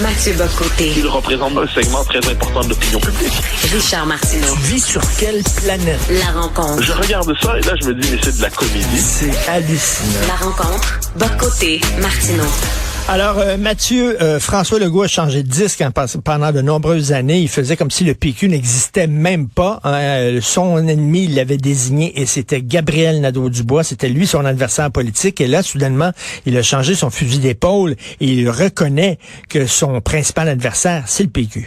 Mathieu Bock-Côté. Il représente un segment très important de l'opinion publique. Richard Martineau. Tu vis sur quelle planète? La rencontre. Je regarde ça et là, je me dis, mais c'est de la comédie. C'est hallucinant. La rencontre. Bock-Côté. Martineau. Alors, Mathieu, François Legault a changé de disque pendant de nombreuses années. Il faisait comme si le PQ n'existait même pas. Son ennemi, il l'avait désigné et c'était Gabriel Nadeau-Dubois. C'était lui, son adversaire politique. Et là, soudainement, il a changé son fusil d'épaule et il reconnaît que son principal adversaire, c'est le PQ.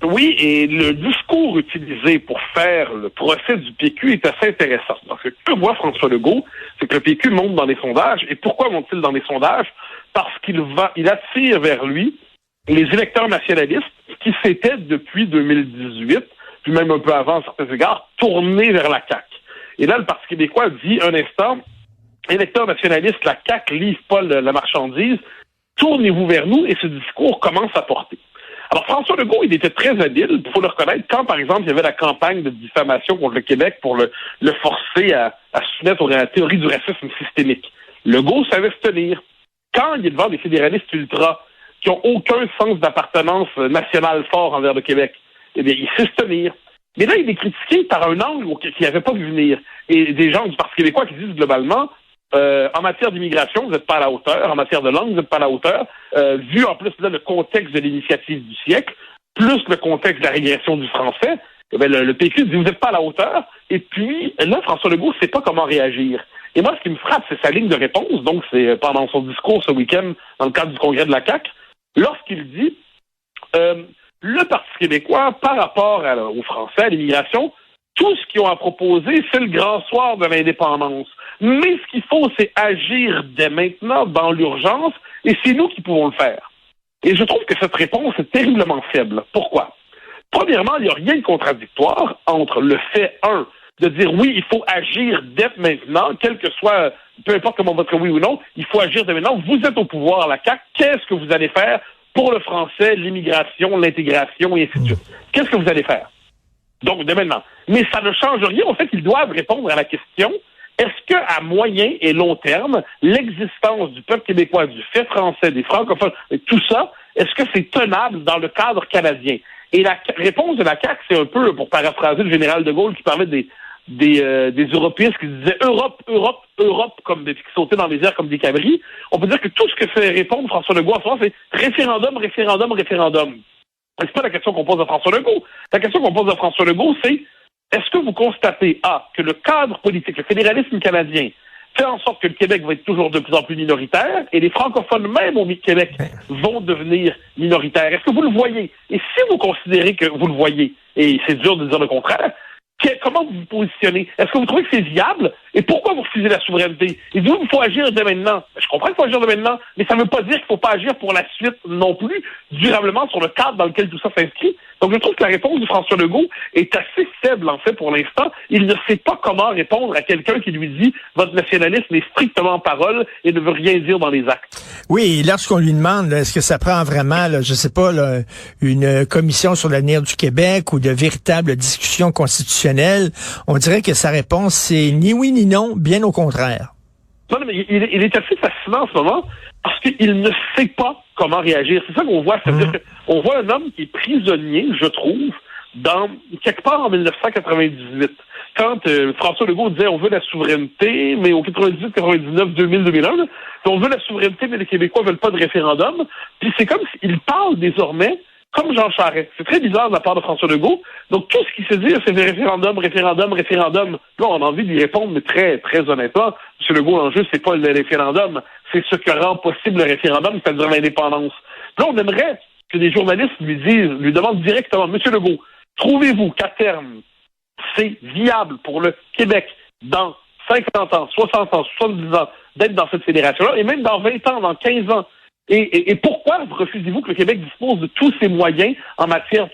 Oui, et le discours utilisé pour faire le procès du PQ est assez intéressant. Parce que ce que voit François Legault, c'est que le PQ monte dans les sondages. Et pourquoi monte-t-il dans les sondages? Parce il attire vers lui les électeurs nationalistes qui s'étaient depuis 2018, puis même un peu avant à certains égards, tournés vers la CAQ. Et là, le Parti québécois dit un instant, électeurs nationalistes, la CAQ livre pas la marchandise, tournez-vous vers nous, et ce discours commence à porter. Alors, François Legault, il était très habile, il faut le reconnaître, quand, par exemple, il y avait la campagne de diffamation contre le Québec pour le forcer à se soumettre à la théorie du racisme systémique. Legault savait se tenir. Quand il est devant des fédéralistes ultras qui ont aucun sens d'appartenance nationale fort envers le Québec, eh bien, il sait se tenir. Mais là, il est critiqué par un angle qu'il n'avait pas vu venir. Et des gens du Parti québécois qui disent globalement, en matière d'immigration, vous n'êtes pas à la hauteur. En matière de langue, vous n'êtes pas à la hauteur. Vu en plus là le contexte de l'initiative du siècle, plus le contexte de la régression du français, eh bien, le PQ dit vous n'êtes pas à la hauteur. Et puis là, François Legault ne sait pas comment réagir. Et moi, ce qui me frappe, c'est sa ligne de réponse. Donc, c'est pendant son discours ce week-end dans le cadre du congrès de la CAQ, lorsqu'il dit le Parti québécois, par rapport aux Français, à l'immigration, tout ce qu'ils ont à proposer, c'est le grand soir de l'indépendance. Mais ce qu'il faut, c'est agir dès maintenant, dans l'urgence, et c'est nous qui pouvons le faire. Et je trouve que cette réponse est terriblement faible. Pourquoi? Premièrement, il n'y a rien de contradictoire entre le fait, de dire oui, il faut agir dès maintenant, quel que soit, peu importe comment votre oui ou non, il faut agir dès maintenant. Vous êtes au pouvoir, la CAQ, qu'est-ce que vous allez faire pour le français, l'immigration, l'intégration, et ainsi de suite? Qu'est-ce que vous allez faire? Donc, dès maintenant. Mais ça ne change rien au fait qu'ils doivent répondre à la question, est-ce qu'à moyen et long terme, l'existence du peuple québécois, du fait français, des francophones, tout ça, est-ce que c'est tenable dans le cadre canadien? Et la réponse de la CAQ, c'est un peu, pour paraphraser le général de Gaulle qui parlait des européistes qui disaient Europe, Europe, Europe, qui sautaient dans les airs comme des cabris. On peut dire que tout ce que fait répondre François Legault en ce moment, c'est référendum, référendum, référendum. C'est pas la question qu'on pose à François Legault. La question qu'on pose à François Legault, c'est est-ce que vous constatez, que le cadre politique, le fédéralisme canadien, fait en sorte que le Québec va être toujours de plus en plus minoritaire et les francophones même au Québec vont devenir minoritaires. Est-ce que vous le voyez? Et si vous considérez que vous le voyez, et c'est dur de dire le contraire, comment vous vous positionnez? Est-ce que vous trouvez que c'est viable? Et pourquoi vous refusez la souveraineté? Et vous, il faut agir dès maintenant. Je comprends qu'il faut agir dès maintenant, mais ça ne veut pas dire qu'il ne faut pas agir pour la suite non plus, durablement sur le cadre dans lequel tout ça s'inscrit. Donc, je trouve que la réponse de François Legault est assez faible, en fait, pour l'instant. Il ne sait pas comment répondre à quelqu'un qui lui dit « Votre nationalisme est strictement parole et ne veut rien dire dans les actes ». Oui, et lorsqu'on lui demande, là, est-ce que ça prend vraiment, là, je sais pas, là, une commission sur l'avenir du Québec ou de véritables discussions constitutionnelles, on dirait que sa réponse, c'est ni oui ni non, bien au contraire. Non, mais il est assez fascinant en ce moment parce qu'il ne sait pas comment réagir. C'est ça qu'on voit. C'est-à-dire qu'on voit un homme qui est prisonnier, je trouve, dans quelque part en 1998. Quand François Legault disait on veut la souveraineté, mais au 98, 99, 2000, 2001, on veut la souveraineté, mais les Québécois veulent pas de référendum. Puis c'est comme s'il parle désormais comme Jean Charest. C'est très bizarre de la part de François Legault. Donc, tout ce qu'il se dit, c'est des référendums, référendum, référendum. Là, on a envie d'y répondre, mais très, très honnêtement, M. Legault, l'enjeu, c'est pas le référendum, c'est ce que rend possible le référendum, c'est-à-dire l'indépendance. Là, on aimerait que des journalistes lui demandent directement, M. Legault, trouvez-vous qu'à terme, c'est viable pour le Québec, dans 50 ans, 60 ans, 70 ans, d'être dans cette fédération-là, et même dans 20 ans, dans 15 ans, et pourquoi refusez-vous que le Québec dispose de tous ses moyens en matière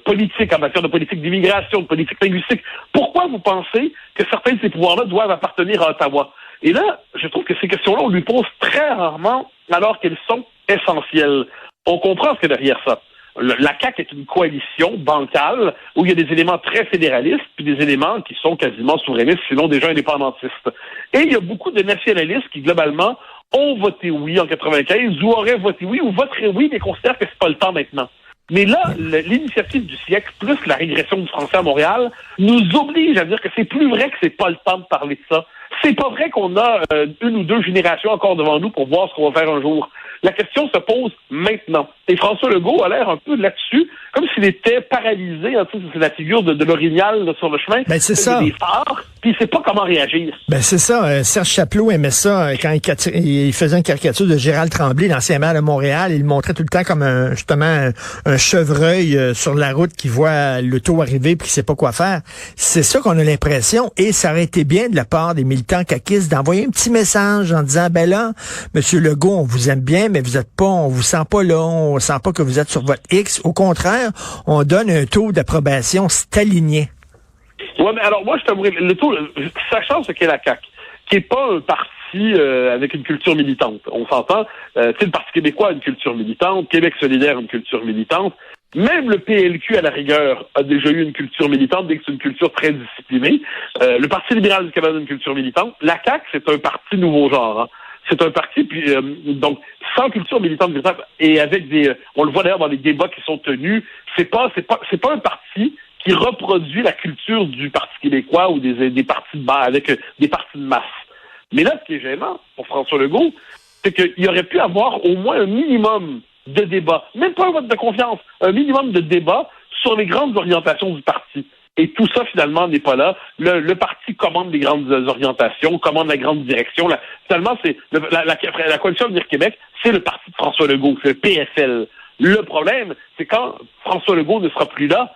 politique, en matière de politique d'immigration, de politique linguistique? Pourquoi vous pensez que certains de ces pouvoirs-là doivent appartenir à Ottawa? Et là, je trouve que ces questions-là, on lui pose très rarement, alors qu'elles sont essentielles. On comprend ce qu'il y a derrière ça. La CAQ est une coalition bancale où il y a des éléments très fédéralistes puis des éléments qui sont quasiment souverainistes, sinon déjà indépendantistes. Et il y a beaucoup de nationalistes qui, globalement, ont voté oui en 95 ou auraient voté oui ou voteraient oui, mais considèrent que c'est pas le temps maintenant. Mais là, l'initiative du siècle, plus la régression du français à Montréal, nous oblige à dire que c'est plus vrai que c'est pas le temps de parler de ça. C'est pas vrai qu'on a une ou deux générations encore devant nous pour voir ce qu'on va faire un jour. La question se pose maintenant. Et François Legault a l'air un peu là-dessus, comme s'il était paralysé. Hein, c'est la figure de l'orignal sur le chemin. Ben, c'est ça. Des phares, puis il sait pas comment réagir. Ben, c'est ça. Serge Chapelot aimait ça quand il faisait une caricature de Gérald Tremblay, l'ancien maire de Montréal. Il le montrait tout le temps comme un chevreuil sur la route qui voit l'auto arriver puis qui sait pas quoi faire. C'est ça qu'on a l'impression. Et ça aurait été bien de la part des militants caquistes d'envoyer un petit message en disant, ben là, Monsieur Legault, on vous aime bien, mais on vous sent pas là, on sent pas que vous êtes sur votre X. Au contraire, on donne un taux d'approbation stalinien. Ouais, mais alors moi, je t'avouerais, le taux, sachant ce qu'est la CAQ, qui est pas un parti avec une culture militante. On s'entend, tu sais, le Parti québécois a une culture militante, Québec solidaire a une culture militante. Même le PLQ, à la rigueur, a déjà eu une culture militante, dès que c'est une culture très disciplinée. Le Parti libéral du Canada a une culture militante. La CAQ, c'est un parti nouveau genre. Hein. C'est un parti, puis donc sans culture militante véritable et avec on le voit d'ailleurs dans les débats qui sont tenus. C'est pas un parti qui reproduit la culture du Parti québécois ou des partis de base avec des partis de masse. Mais là, ce qui est gênant pour François Legault, c'est qu'il aurait pu avoir au moins un minimum de débat, même pas un vote de confiance, un minimum de débat sur les grandes orientations du parti. Et tout ça, finalement, n'est pas là. Le parti commande les grandes orientations, commande la grande direction. Finalement, c'est la Coalition Avenir Québec, c'est le parti de François Legault, c'est le PSL. Le problème, c'est quand François Legault ne sera plus là,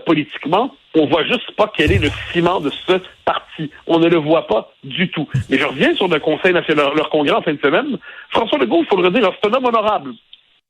politiquement, on voit juste pas quel est le ciment de ce parti. On ne le voit pas du tout. Mais je reviens sur le Conseil national, leur congrès en fin de semaine. François Legault, il faut le dire, c'est un homme honorable.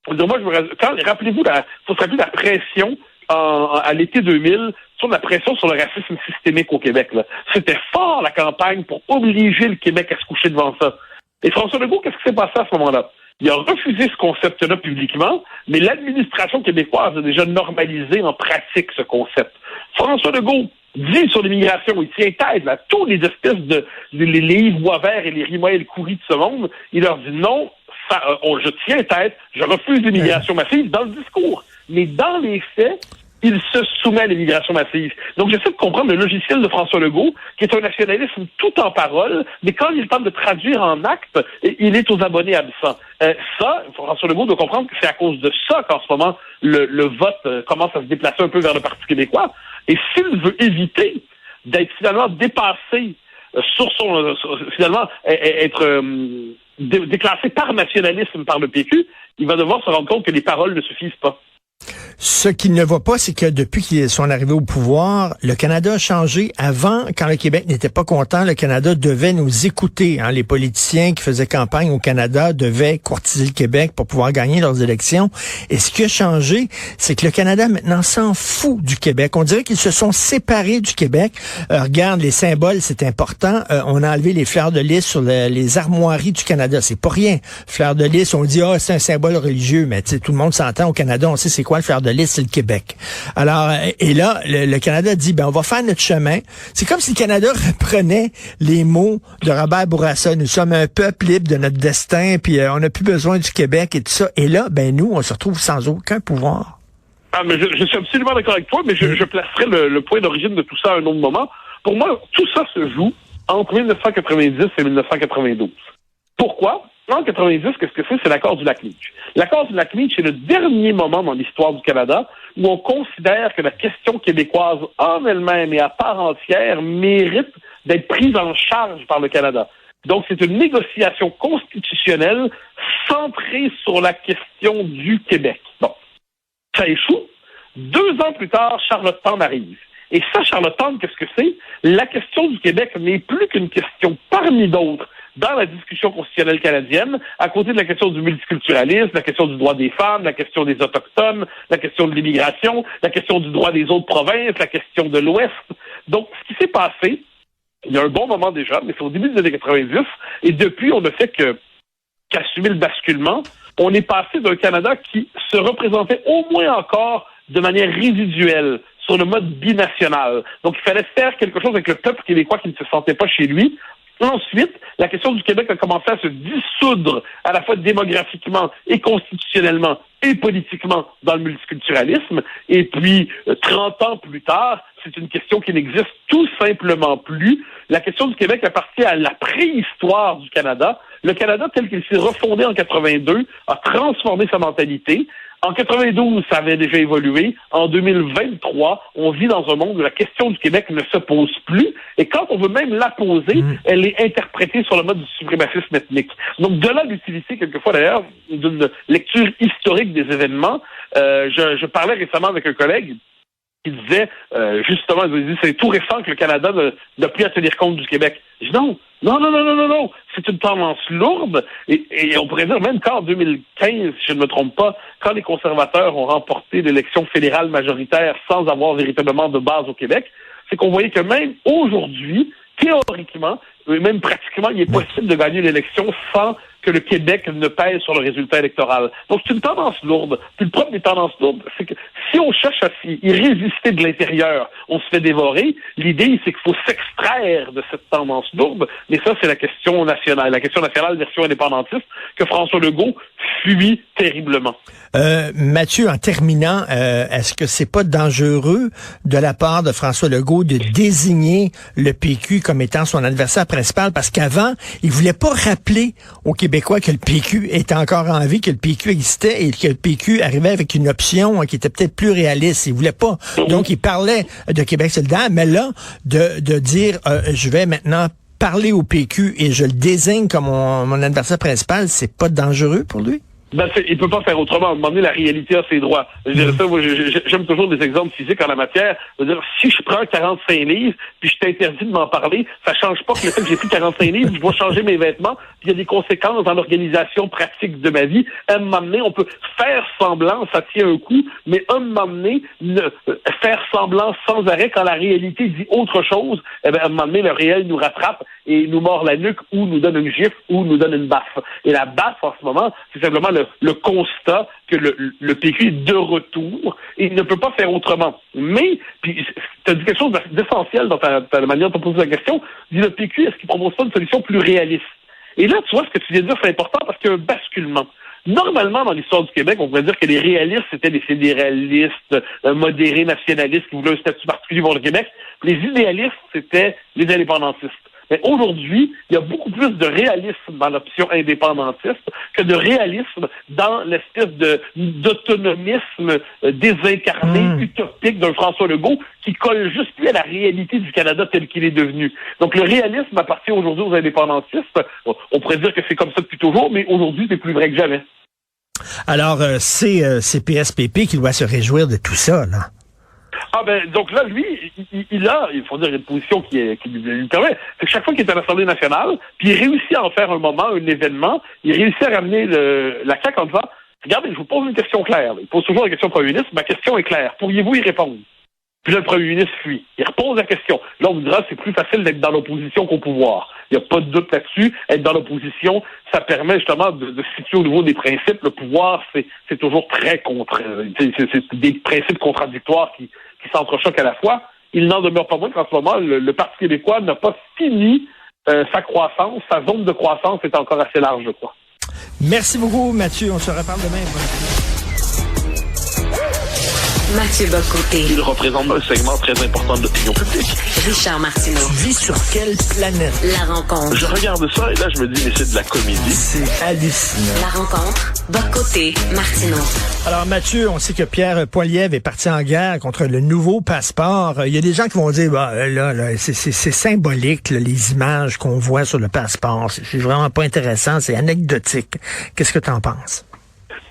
Rappelez-vous, faut se rappeler la pression à l'été 2000 sur la pression sur le racisme systémique au Québec. Là. C'était fort la campagne pour obliger le Québec à se coucher devant ça. Et François Legault, qu'est-ce qui s'est passé à ce moment-là? Il a refusé ce concept-là publiquement, mais l'administration québécoise a déjà normalisé en pratique ce concept. François Legault dit sur l'immigration, il tient tête à tous les espèces les Yves Boisvert et les Rimaël Coury de ce monde. Il leur dit non, je tiens tête, je refuse l'immigration massive dans le discours. Mais dans les faits, il se soumet à l'immigration massive. Donc, j'essaie de comprendre le logiciel de François Legault, qui est un nationalisme tout en parole, mais quand il tente de traduire en actes, il est aux abonnés absents. François Legault doit comprendre que c'est à cause de ça qu'en ce moment, le vote commence à se déplacer un peu vers le Parti québécois. Et s'il veut éviter d'être finalement dépassé être déclassé par nationalisme par le PQ, il va devoir se rendre compte que les paroles ne suffisent pas. Ce qu'il ne voit pas, c'est que depuis qu'ils sont arrivés au pouvoir, le Canada a changé. Avant, quand le Québec n'était pas content, le Canada devait nous écouter. Hein. Les politiciens qui faisaient campagne au Canada devaient courtiser le Québec pour pouvoir gagner leurs élections. Et ce qui a changé, c'est que le Canada maintenant s'en fout du Québec. On dirait qu'ils se sont séparés du Québec. Regarde, les symboles, c'est important. On a enlevé les fleurs de lys sur les armoiries du Canada. C'est pas rien. Fleurs de lys, on dit, c'est un symbole religieux, mais tout le monde s'entend au Canada, on sait c'est quoi le fleur de lys, c'est le Québec. Alors, et là, le Canada dit, on va faire notre chemin. C'est comme si le Canada reprenait les mots de Robert Bourassa. Nous sommes un peuple libre de notre destin, puis on n'a plus besoin du Québec et tout ça. Et là, nous, on se retrouve sans aucun pouvoir. Ah, mais je suis absolument d'accord avec toi, mais je placerai le point d'origine de tout ça à un autre moment. Pour moi, tout ça se joue entre 1990 et 1992. Pourquoi? En 90, qu'est-ce que c'est? C'est l'accord du Lac-Meach. L'accord du Lac-Meach, c'est le dernier moment dans l'histoire du Canada où on considère que la question québécoise en elle-même et à part entière mérite d'être prise en charge par le Canada. Donc, c'est une négociation constitutionnelle centrée sur la question du Québec. Bon, ça échoue. 2 ans plus tard, Charlottetown arrive. Et ça, Charlottetown, qu'est-ce que c'est? La question du Québec n'est plus qu'une question parmi d'autres dans la discussion constitutionnelle canadienne, à côté de la question du multiculturalisme, la question du droit des femmes, la question des Autochtones, la question de l'immigration, la question du droit des autres provinces, la question de l'Ouest. Donc, ce qui s'est passé, il y a un bon moment déjà, mais c'est au début des années 90, et depuis, on ne fait qu'assumer le basculement. On est passé d'un Canada qui se représentait au moins encore de manière résiduelle sur le mode binational. Donc, il fallait faire quelque chose avec le peuple québécois qui ne se sentait pas chez lui, Ensuite, la question du Québec a commencé à se dissoudre à la fois démographiquement et constitutionnellement et politiquement dans le multiculturalisme. Et puis, 30 ans plus tard, c'est une question qui n'existe tout simplement plus. La question du Québec appartient à la préhistoire du Canada. Le Canada, tel qu'il s'est refondé en 82, a transformé sa mentalité. En 92, ça avait déjà évolué. En 2023, on vit dans un monde où la question du Québec ne se pose plus. Et quand on veut même la poser, elle est interprétée sur le mode du suprémacisme ethnique. Donc, de là l'utilité, quelquefois d'ailleurs, d'une lecture historique des événements. Je parlais récemment avec un collègue qui disait, justement, il disait, c'est tout récent que le Canada n'a plus à tenir compte du Québec. Je dis non, c'est une tendance lourde, et on pourrait dire même qu'en 2015, si je ne me trompe pas, quand les conservateurs ont remporté l'élection fédérale majoritaire sans avoir véritablement de base au Québec, c'est qu'on voyait que même aujourd'hui, théoriquement, même pratiquement, il est possible de gagner l'élection sans que le Québec ne pèse sur le résultat électoral. Donc, c'est une tendance lourde. Puis le problème des tendances lourdes, c'est que si on cherche à y résister de l'intérieur, on se fait dévorer. L'idée, c'est qu'il faut s'extraire de cette tendance lourde. Mais ça, c'est la question nationale. La question nationale version indépendantiste que François Legault fuit terriblement. Mathieu, en terminant, est-ce que c'est pas dangereux de la part de François Legault de désigner le PQ comme étant son adversaire principal? Parce qu'avant, il voulait pas rappeler aux Québécois que le PQ était encore en vie, que le PQ existait et que le PQ arrivait avec une option qui était peut-être plus réaliste. Il voulait pas. Donc, il parlait de Québec solidaire, mais là, de dire, je vais maintenant parler au PQ et je le désigne comme mon adversaire principal, c'est pas dangereux pour lui? Il peut pas faire autrement. À un moment donné, la réalité a ses droits. Je dirais ça, moi, j'aime toujours des exemples physiques en la matière. Je veux dire, si je prends 45 livres, puis je t'interdis de m'en parler, ça change pas que le fait que j'ai pris 45 livres, je dois changer mes vêtements, puis il y a des conséquences dans l'organisation pratique de ma vie. À un moment donné, on peut faire semblant, ça tient un coup, mais à un moment donné, faire semblant sans arrêt quand la réalité dit autre chose, à un moment donné, le réel nous rattrape et nous mord la nuque ou nous donne une gifle ou nous donne une baffe. Et la baffe, en ce moment, c'est simplement le constat que le PQ est de retour et il ne peut pas faire autrement. Mais, puis tu as dit quelque chose d'essentiel dans ta manière de poser la question, dit le PQ, est-ce qu'il propose pas une solution plus réaliste? Et là, tu vois, ce que tu viens de dire, c'est important parce qu'il y a un basculement. Normalement, dans l'histoire du Québec, on pourrait dire que les réalistes, c'était les fédéralistes, modérés, nationalistes qui voulaient un statut particulier pour le Québec. Les idéalistes, c'était les indépendantistes. Mais aujourd'hui, il y a beaucoup plus de réalisme dans l'option indépendantiste que de réalisme dans l'espèce d'autonomisme désincarné, utopique d'un François Legault qui colle juste lui à la réalité du Canada tel qu'il est devenu. Donc le réalisme appartient aujourd'hui aux indépendantistes. On pourrait dire que c'est comme ça depuis toujours, mais aujourd'hui, c'est plus vrai que jamais. Alors, c'est PSPP qui doit se réjouir de tout ça, là. Donc là, lui, il faut dire, une position qui lui permet. C'est que chaque fois qu'il est à l'Assemblée nationale, puis il réussit à en faire un moment, un événement, il réussit à ramener la CAQ en disant, regardez, je vous pose une question claire. Il pose toujours la question au premier ministre, ma question est claire. Pourriez-vous y répondre? Puis là, le premier ministre fuit. Il repose la question. Là, on vous dira, c'est plus facile d'être dans l'opposition qu'au pouvoir. Il n'y a pas de doute là-dessus. Être dans l'opposition, ça permet justement de se situer au niveau des principes. Le pouvoir, c'est toujours très c'est des principes contradictoires qui s'entrechoquent à la fois. Il n'en demeure pas moins qu'en ce moment, le Parti québécois n'a pas fini sa croissance. Sa zone de croissance est encore assez large, je crois. Merci beaucoup, Mathieu. On se reparle demain. Mathieu Bock-Côté. Il représente un segment très important de l'opinion publique. Richard Martineau. Tu vis sur quelle planète? La rencontre. Je regarde ça et là, je me dis, mais c'est de la comédie. C'est hallucinant. La rencontre. Bock-Côté, Martineau. Alors, Mathieu, on sait que Pierre Poilievre est parti en guerre contre le nouveau passeport. Il y a des gens qui vont dire, c'est symbolique, là, les images qu'on voit sur le passeport. C'est vraiment pas intéressant, c'est anecdotique. Qu'est-ce que tu en penses?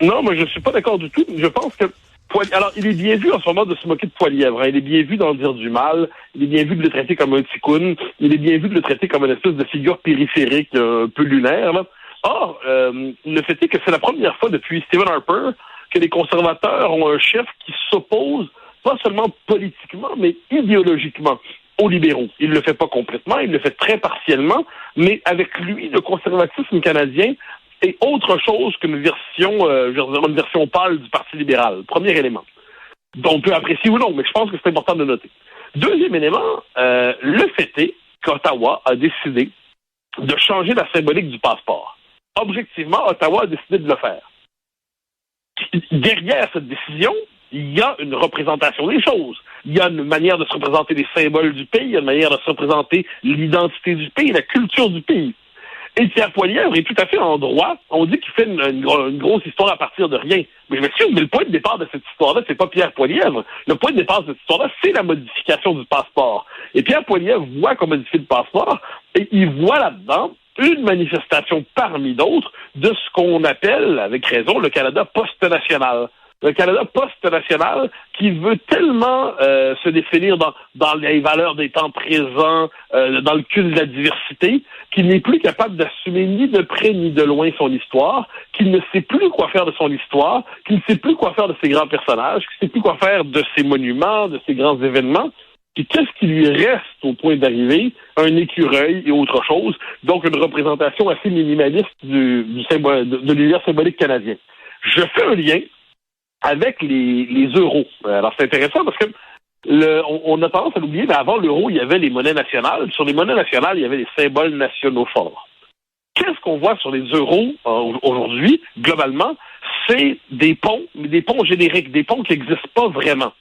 Non, moi, je suis pas d'accord du tout. Je pense que alors, il est bien vu en ce moment de se moquer de Poilievre. Il est bien vu d'en dire du mal. Il est bien vu de le traiter comme un ticoun. Il est bien vu de le traiter comme une espèce de figure périphérique un peu lunaire. Là. Or, le fait est que c'est la première fois depuis Stephen Harper que les conservateurs ont un chef qui s'oppose pas seulement politiquement, mais idéologiquement aux libéraux. Il le fait pas complètement, il le fait très partiellement, mais avec lui, le conservatisme canadien est autre chose qu'une version pâle du Parti libéral. Premier élément. Dont on peut apprécier ou non, mais je pense que c'est important de noter. Deuxième élément, le fait est qu'Ottawa a décidé de changer la symbolique du passeport. Objectivement, Ottawa a décidé de le faire. Derrière cette décision, il y a une représentation des choses. Il y a une manière de se représenter les symboles du pays, il y a une manière de se représenter l'identité du pays, la culture du pays. Et Pierre Poilievre est tout à fait en droit. On dit qu'il fait une grosse histoire à partir de rien. Mais je m'excuse, mais le point de départ de cette histoire-là, c'est pas Pierre Poilievre. Le point de départ de cette histoire-là, c'est la modification du passeport. Et Pierre Poilievre voit qu'on modifie le passeport et il voit là-dedans une manifestation parmi d'autres de ce qu'on appelle, avec raison, le Canada post-national. Le Canada post-national qui veut tellement se définir dans les valeurs des temps présents, dans le culte de la diversité, qu'il n'est plus capable d'assumer ni de près ni de loin son histoire, qu'il ne sait plus quoi faire de son histoire, qu'il ne sait plus quoi faire de ses grands personnages, qu'il ne sait plus quoi faire de ses monuments, de ses grands événements. Puis qu'est-ce qui lui reste au point d'arriver? Un écureuil et autre chose. Donc une représentation assez minimaliste du symbole, de l'univers symbolique canadien. Je fais un lien avec les euros. Alors c'est intéressant parce que on a tendance à l'oublier, mais avant l'euro, il y avait les monnaies nationales. Sur les monnaies nationales, il y avait les symboles nationaux forts. Qu'est-ce qu'on voit sur les euros aujourd'hui, globalement? C'est des ponts, mais des ponts génériques, des ponts qui n'existent pas vraiment.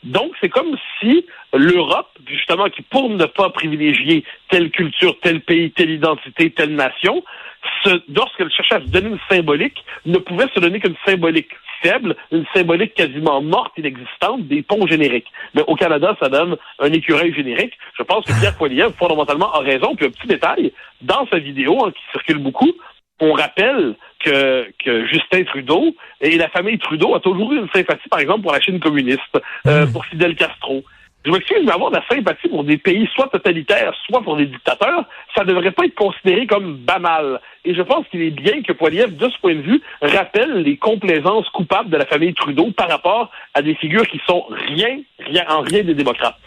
Donc, c'est comme si l'Europe, justement, qui pour ne pas privilégier telle culture, tel pays, telle identité, telle nation, lorsqu'elle cherchait à se donner une symbolique, ne pouvait se donner qu'une symbolique faible, une symbolique quasiment morte, inexistante, des ponts génériques. Mais au Canada, ça donne un écureuil générique. Je pense que Pierre Poilievre, fondamentalement, a raison. Puis un petit détail, dans sa vidéo, qui circule beaucoup, on rappelle que Justin Trudeau et la famille Trudeau a toujours eu une sympathie, par exemple, pour la Chine communiste, pour Fidel Castro. Je m'excuse, mais avoir de la sympathie pour des pays soit totalitaires, soit pour des dictateurs, ça ne devrait pas être considéré comme banal. Et je pense qu'il est bien que Poilievre, de ce point de vue, rappelle les complaisances coupables de la famille Trudeau par rapport à des figures qui sont en rien des démocrates.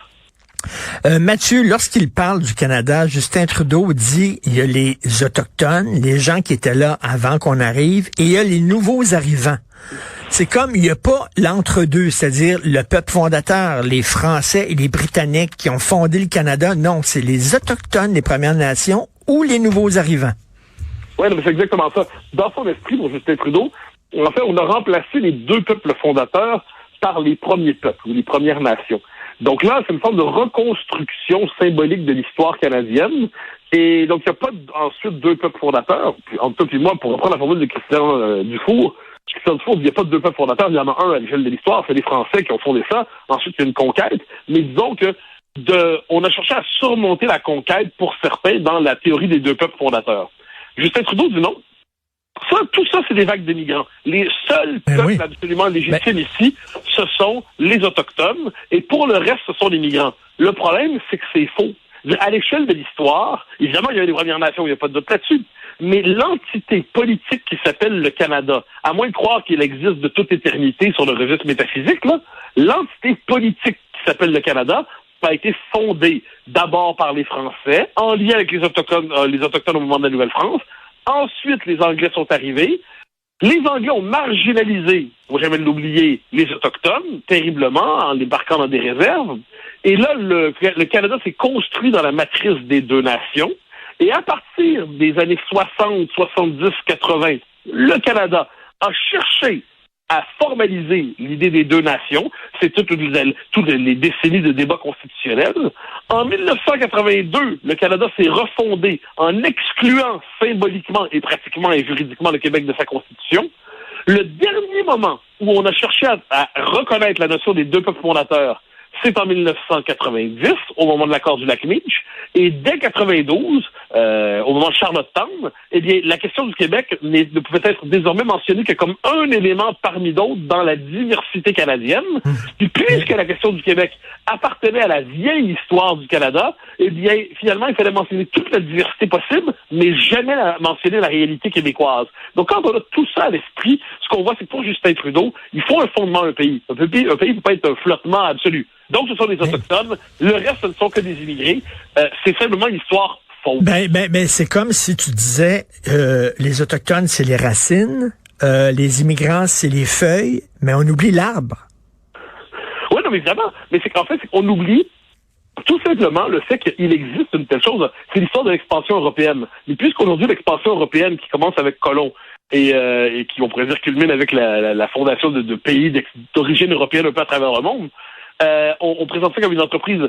Mathieu, lorsqu'il parle du Canada, Justin Trudeau dit il y a les Autochtones, les gens qui étaient là avant qu'on arrive, et il y a les nouveaux arrivants. C'est comme il n'y a pas l'entre-deux, c'est-à-dire le peuple fondateur, les Français et les Britanniques qui ont fondé le Canada. Non, c'est les Autochtones, les Premières Nations ou les nouveaux arrivants. Oui, mais c'est exactement ça. Dans son esprit, pour Justin Trudeau, en fait, on a remplacé les deux peuples fondateurs par les premiers peuples ou les Premières Nations. Donc là, c'est une forme de reconstruction symbolique de l'histoire canadienne. Et donc, il n'y a pas ensuite deux peuples fondateurs. Puis, entre toi et moi, pour reprendre la formule de Christian Dufour, il n'y a pas de deux peuples fondateurs, il y en a un à l'échelle de l'histoire, c'est les Français qui ont fondé ça. Ensuite, il y a une conquête. Mais disons que on a cherché à surmonter la conquête pour certains dans la théorie des deux peuples fondateurs. Justin Trudeau dit non. Tout ça, c'est des vagues de migrants. Les seuls peuples absolument légitimes ici, ce sont les Autochtones, et pour le reste, ce sont les migrants. Le problème, c'est que c'est faux. À l'échelle de l'histoire, évidemment, il y a des Premières Nations, il n'y a pas de doute là-dessus, mais l'entité politique qui s'appelle le Canada, à moins de croire qu'il existe de toute éternité sur le registre métaphysique, là, l'entité politique qui s'appelle le Canada a été fondée d'abord par les Français, en lien avec les Autochtones au moment de la Nouvelle-France. Ensuite, les Anglais sont arrivés. Les Anglais ont marginalisé, il ne faut jamais l'oublier, les Autochtones, terriblement, en les embarquant dans des réserves. Et là, le Canada s'est construit dans la matrice des deux nations. Et à partir des années 60, 70, 80, le Canada a cherché à formaliser l'idée des deux nations. C'est toutes les décennies de débats constitutionnels. En 1982, le Canada s'est refondé en excluant symboliquement et pratiquement et juridiquement le Québec de sa Constitution. Le dernier moment où on a cherché à reconnaître la notion des deux peuples fondateurs, c'est en 1990, au moment de l'accord du Lac-Meach, et dès 92, au moment de Charlottetown, eh bien, la question du Québec ne pouvait être désormais mentionnée que comme un élément parmi d'autres dans la diversité canadienne. Puis puisque la question du Québec appartenait à la vieille histoire du Canada, eh bien, finalement, il fallait mentionner toute la diversité possible, mais jamais mentionner la réalité québécoise. Donc, quand on a tout ça à l'esprit, ce qu'on voit, c'est que pour Justin Trudeau, il faut un fondement, un pays. Un pays ne peut pas être un flottement absolu. Donc, ce sont des Autochtones. Le reste, ce ne sont que des immigrés. C'est simplement une histoire fausse. Ben, c'est comme si tu disais, les Autochtones, c'est les racines, les immigrants, c'est les feuilles, mais on oublie l'arbre. Oui, non, mais évidemment. Mais c'est qu'en fait, on oublie Tout simplement, le fait qu'il existe une telle chose, c'est l'histoire de l'expansion européenne. Mais puisqu'aujourd'hui, l'expansion européenne qui commence avec Colomb et qui, on pourrait dire, culmine avec la fondation de pays d'origine européenne un peu à travers le monde, on présente ça comme une entreprise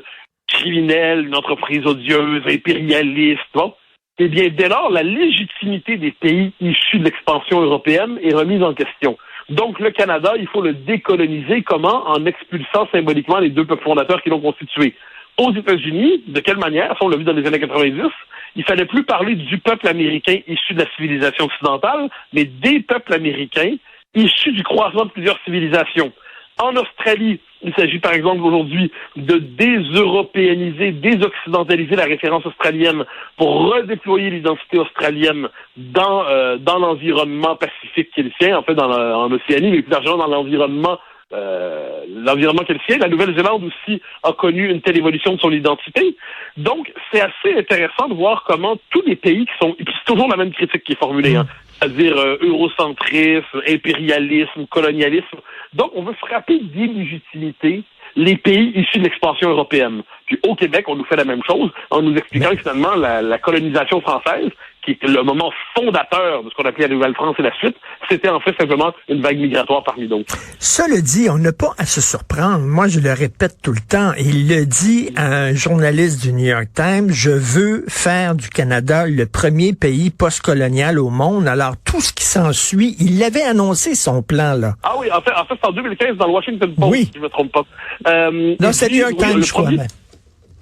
criminelle, une entreprise odieuse, impérialiste, bon. Eh bien, dès lors, la légitimité des pays issus de l'expansion européenne est remise en question. Donc, le Canada, il faut le décoloniser. Comment? En expulsant symboliquement les deux peuples fondateurs qui l'ont constitué. Aux États-Unis, de quelle manière? Ça, on l'a vu dans les années 90, il fallait plus parler du peuple américain issu de la civilisation occidentale, mais des peuples américains issus du croisement de plusieurs civilisations. En Australie, il s'agit par exemple aujourd'hui de déseuropéaniser, désoccidentaliser la référence australienne pour redéployer l'identité australienne dans l'environnement pacifique qui est le sien, en fait en Océanie, mais plus largement dans l'environnement qui est le sien. La Nouvelle-Zélande aussi a connu une telle évolution de son identité. Donc, c'est assez intéressant de voir comment tous les pays qui sont... Et puis c'est toujours la même critique qui est formulée, c'est-à-dire eurocentrisme, impérialisme, colonialisme. Donc, on veut frapper d'illégitimité les pays issus de l'expansion européenne. Puis au Québec, on nous fait la même chose en nous expliquant que finalement, la colonisation française, qui est le moment fondateur de ce qu'on appelait la Nouvelle-France et la suite, c'était en fait simplement une vague migratoire parmi d'autres. Cela dit, on n'a pas à se surprendre. Moi, je le répète tout le temps. Il le dit à un journaliste du New York Times, je veux faire du Canada le premier pays postcolonial au monde. Alors, tout ce qui s'ensuit, il l'avait annoncé, son plan, là. Ah oui, en fait, c'est en 2015 dans le Washington Post, si je ne me trompe pas. Non, c'est New York Times, je crois.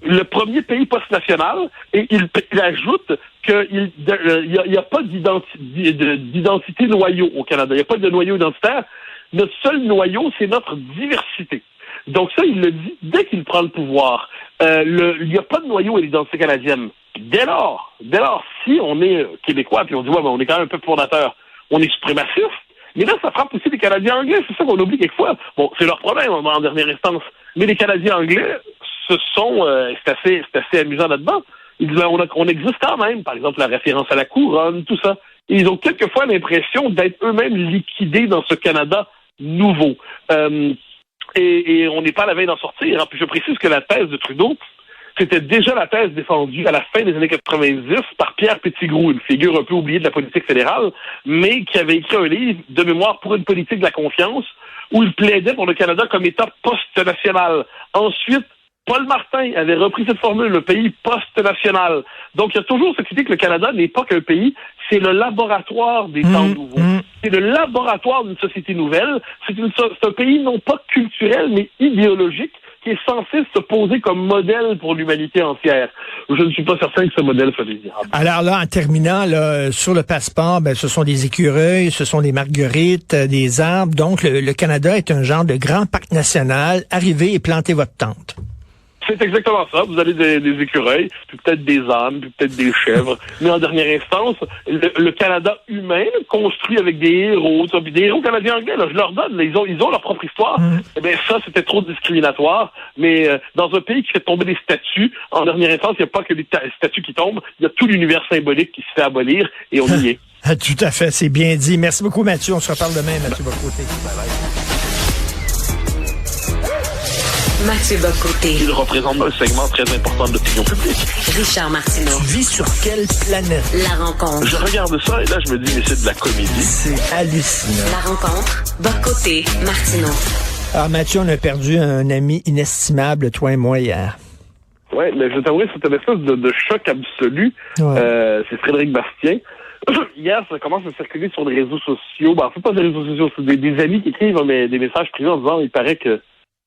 Le premier pays post-national, et il ajoute qu'il n'y a pas d'identité noyau au Canada. Il n'y a pas de noyau identitaire. Notre seul noyau, c'est notre diversité. Donc ça, il le dit dès qu'il prend le pouvoir. Il n'y a pas de noyau à l'identité canadienne. Dès lors, si on est québécois, puis on dit, ouais, ben, on est quand même un peuple fondateur, on est suprémaciste, mais là, ça frappe aussi les Canadiens anglais. C'est ça qu'on oublie quelquefois. Bon, c'est leur problème en dernière instance. Mais les Canadiens anglais, c'est assez amusant là-dedans. Ils disent, on existe quand même. Par exemple, la référence à la couronne, tout ça. Et ils ont quelquefois l'impression d'être eux-mêmes liquidés dans ce Canada nouveau. Et on n'est pas à la veille d'en sortir. Puis je précise que la thèse de Trudeau, c'était déjà la thèse défendue à la fin des années 90 par Pierre Petitgrou, une figure un peu oubliée de la politique fédérale, mais qui avait écrit un livre de mémoire pour une politique de la confiance, où il plaidait pour le Canada comme État post-national. Ensuite, Paul Martin avait repris cette formule, le pays post-national. Donc, il y a toujours cette idée que le Canada n'est pas qu'un pays, c'est le laboratoire des temps nouveaux. C'est le laboratoire d'une société nouvelle. C'est un pays non pas culturel, mais idéologique, qui est censé se poser comme modèle pour l'humanité entière. Je ne suis pas certain que ce modèle soit désirable. Alors là, en terminant, là, sur le passeport, ben, ce sont des écureuils, ce sont des marguerites, des arbres. Donc, le Canada est un genre de grand parc national. Arrivez et plantez votre tente. C'est exactement ça. Vous avez des écureuils, puis peut-être des ânes, puis peut-être des chèvres. Mais en dernière instance, le Canada humain, construit avec des héros, puis des héros canadiens anglais, là, je leur donne, là, ils ont leur propre histoire. Eh bien, ça, c'était trop discriminatoire. Mais dans un pays qui fait tomber des statues, en dernière instance, il n'y a pas que les statues qui tombent, il y a tout l'univers symbolique qui se fait abolir, et on y est. Tout à fait, c'est bien dit. Merci beaucoup, Mathieu. On se reparle demain, Mathieu Bocoté. Mathieu Bocoté. Il représente un segment très important de l'opinion publique. Richard Martineau. Tu vis sur quelle planète? La rencontre. Je regarde ça et là, je me dis, mais c'est de la comédie. C'est hallucinant. La rencontre. Bocoté, Martineau. Alors, Mathieu, on a perdu un ami inestimable, toi et moi, hier. Oui, mais je t'avoue, c'était une espèce de choc absolu. Ouais. C'est Frédéric Bastien. Hier, ça commence à circuler sur les réseaux sociaux. Ben, en fait, pas des réseaux sociaux, c'est des amis qui écrivent des messages privés en disant, il paraît que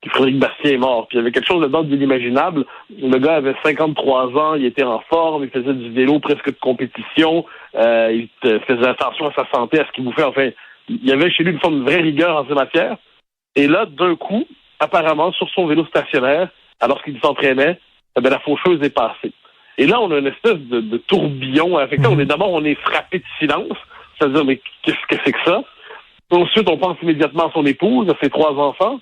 Frédéric Bastien est mort. Puis il y avait quelque chose dedans d'inimaginable. Le gars avait 53 ans, il était en forme, il faisait du vélo presque de compétition, il faisait attention à sa santé, à ce qu'il bouffait. Enfin, il y avait chez lui une forme de vraie rigueur en ces matières. Et là, d'un coup, apparemment, sur son vélo stationnaire, alors qu'il s'entraînait, la faucheuse est passée. Et là, on a une espèce de tourbillon affectant. On est frappé de silence. C'est-à-dire, mais qu'est-ce que c'est que ça? Ensuite, on pense immédiatement à son épouse, à ses 3 enfants.